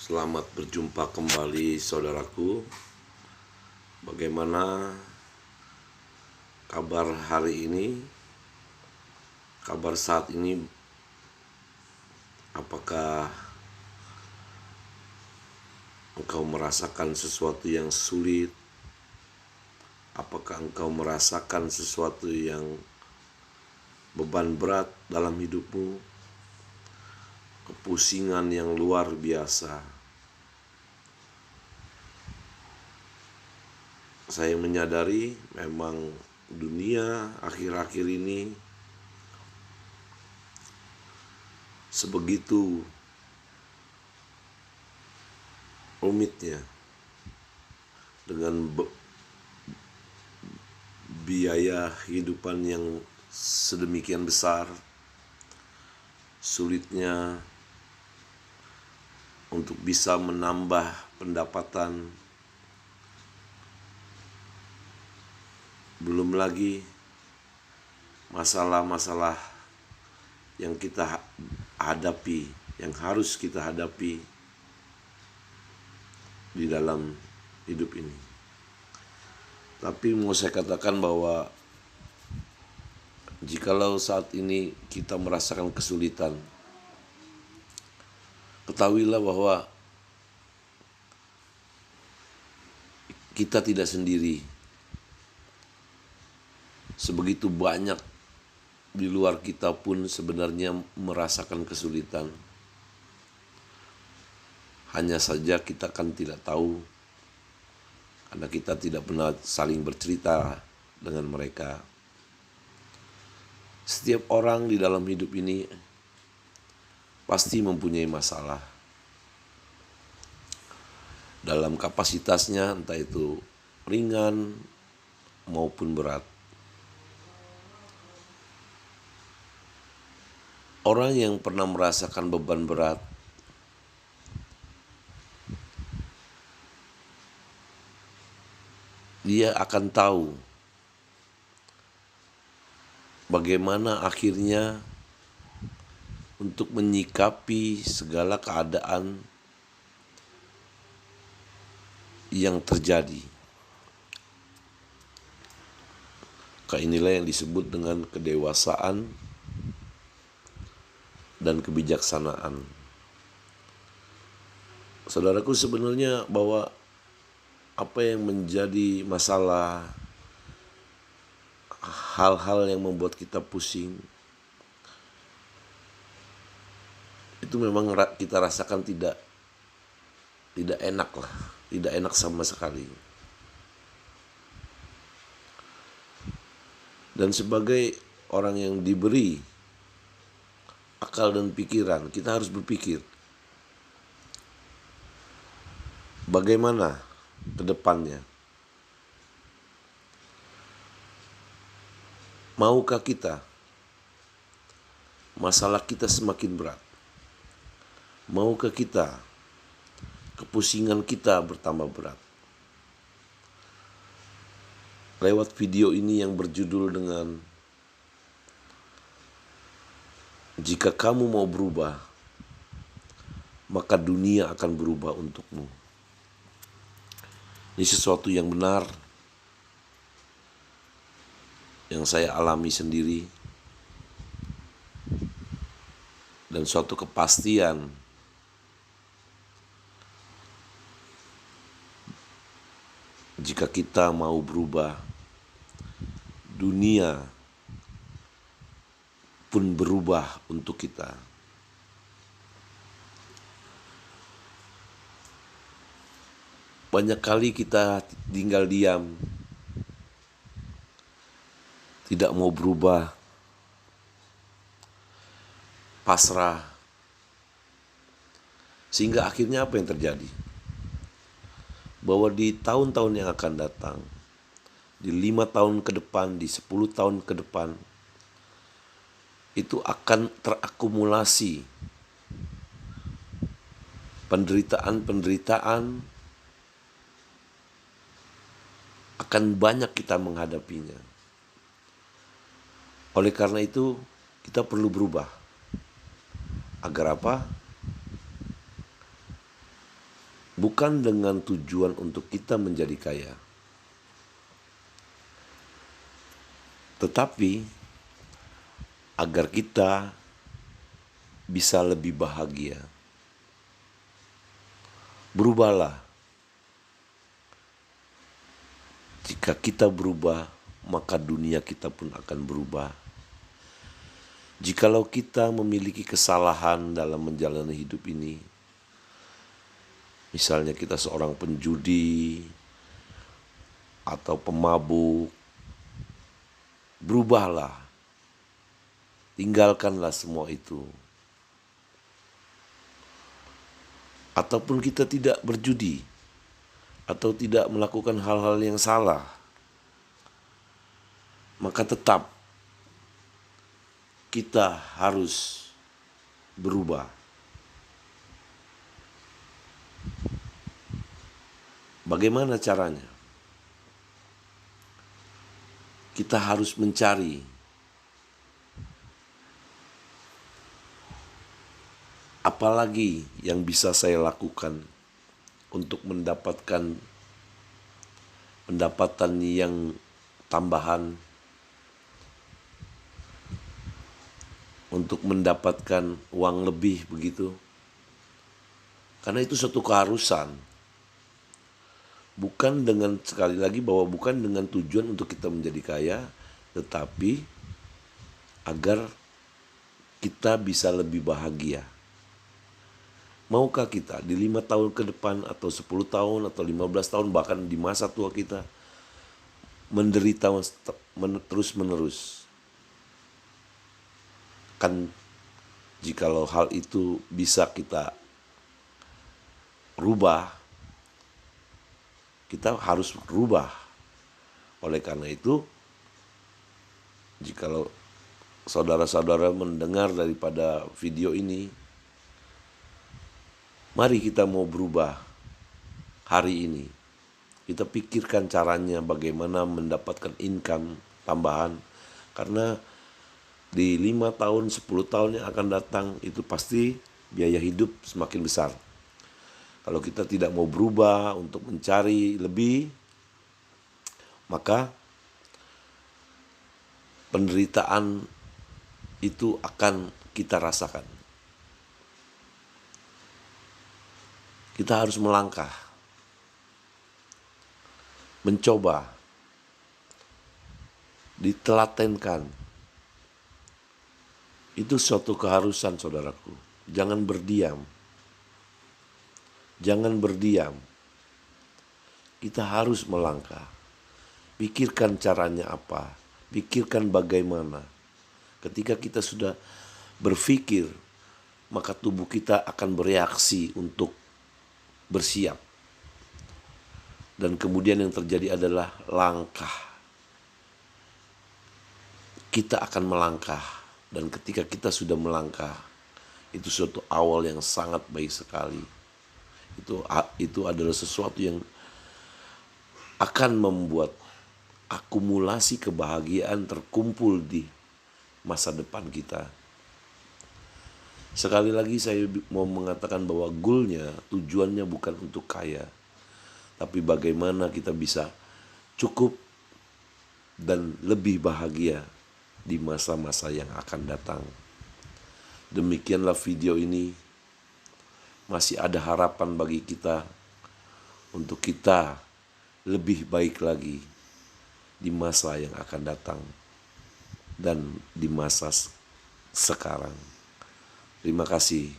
Selamat berjumpa kembali saudaraku. Bagaimana kabar hari ini? Kabar saat ini, apakah engkau merasakan sesuatu yang sulit? Apakah engkau merasakan sesuatu yang beban berat dalam hidupmu? Kepusingan yang luar biasa. Saya menyadari memang dunia akhir-akhir ini sebegitu rumitnya dengan biaya kehidupan yang sedemikian besar, sulitnya untuk bisa menambah pendapatan, belum lagi masalah-masalah yang kita hadapi, yang harus kita hadapi di dalam hidup ini. Tapi mau saya katakan bahwa jikalau saat ini kita merasakan kesulitan, ketahuilah bahwa kita tidak sendiri. Sebegitu banyak di luar kita pun sebenarnya merasakan kesulitan. Hanya saja kita kan tidak tahu, karena kita tidak pernah saling bercerita dengan mereka. Setiap orang di dalam hidup ini pasti mempunyai masalah dalam kapasitasnya, entah itu ringan maupun berat. Orang yang pernah merasakan beban berat dia akan tahu bagaimana akhirnya untuk menyikapi segala keadaan yang terjadi. Inilah yang disebut dengan kedewasaan dan kebijaksanaan. Saudaraku, sebenarnya bahwa apa yang menjadi masalah, hal-hal yang membuat kita pusing, itu memang kita rasakan tidak enak lah, tidak enak sama sekali. Dan sebagai orang yang diberi akal dan pikiran, kita harus berpikir bagaimana ke depannya. Maukah kita masalah kita semakin berat? Maukah kita kepusingan kita bertambah berat? Lewat video ini yang berjudul dengan "Jika kamu mau berubah, maka dunia akan berubah untukmu." Ini sesuatu yang benar, yang saya alami sendiri, dan suatu kepastian jika kita mau berubah, dunia pun berubah untuk kita. Banyak kali kita tinggal diam, tidak mau berubah, pasrah, sehingga akhirnya apa yang terjadi? Bahwa di tahun-tahun yang akan datang, di 5 tahun ke depan, di 10 tahun ke depan, itu akan terakumulasi penderitaan-penderitaan, akan banyak kita menghadapinya. Oleh karena itu, kita perlu berubah. Agar apa? bukan dengan tujuan untuk kita menjadi kaya, tetapi agar kita bisa lebih bahagia. Berubahlah. Jika kita berubah, maka dunia kita pun akan berubah. Jikalau kita memiliki kesalahan dalam menjalani hidup ini, misalnya kita seorang penjudi atau pemabuk, berubahlah. Tinggalkanlah semua itu. Ataupun kita tidak berjudi atau tidak melakukan hal-hal yang salah, maka tetap kita harus berubah. Bagaimana caranya? Kita harus mencari apalagi yang bisa saya lakukan untuk mendapatkan pendapatan yang tambahan, untuk mendapatkan uang lebih begitu. Karena itu suatu keharusan. Bukan dengan, sekali lagi, bahwa bukan dengan tujuan untuk kita menjadi kaya, tetapi agar kita bisa lebih bahagia. Maukah kita di 5 tahun ke depan atau 10 tahun atau 15 tahun bahkan di masa tua kita menderita terus menerus? Kan jikalau hal itu bisa kita rubah, kita harus rubah. Oleh karena itu, jikalau saudara-saudara mendengar daripada video ini, mari kita mau berubah hari ini. Kita pikirkan caranya bagaimana mendapatkan income tambahan. Karena di 5 tahun, 10 tahun yang akan datang itu pasti biaya hidup semakin besar. Kalau kita tidak mau berubah untuk mencari lebih, maka penderitaan itu akan kita rasakan. Kita harus melangkah, mencoba, ditelatenkan. Itu suatu keharusan, saudaraku. Jangan berdiam. Jangan berdiam. Kita harus melangkah. Pikirkan caranya apa. Pikirkan bagaimana. Ketika kita sudah berpikir, maka tubuh kita akan bereaksi untuk bersiap. Dan kemudian yang terjadi adalah langkah. Kita akan melangkah. Dan ketika kita sudah melangkah, itu suatu awal yang sangat baik sekali. Itu adalah sesuatu yang akan membuat akumulasi kebahagiaan terkumpul di masa depan kita. Sekali lagi saya mau mengatakan bahwa goalnya, tujuannya bukan untuk kaya, tapi bagaimana kita bisa cukup dan lebih bahagia di masa-masa yang akan datang. Demikianlah video ini. Masih ada harapan bagi kita untuk kita lebih baik lagi di masa yang akan datang dan di masa sekarang. Terima kasih.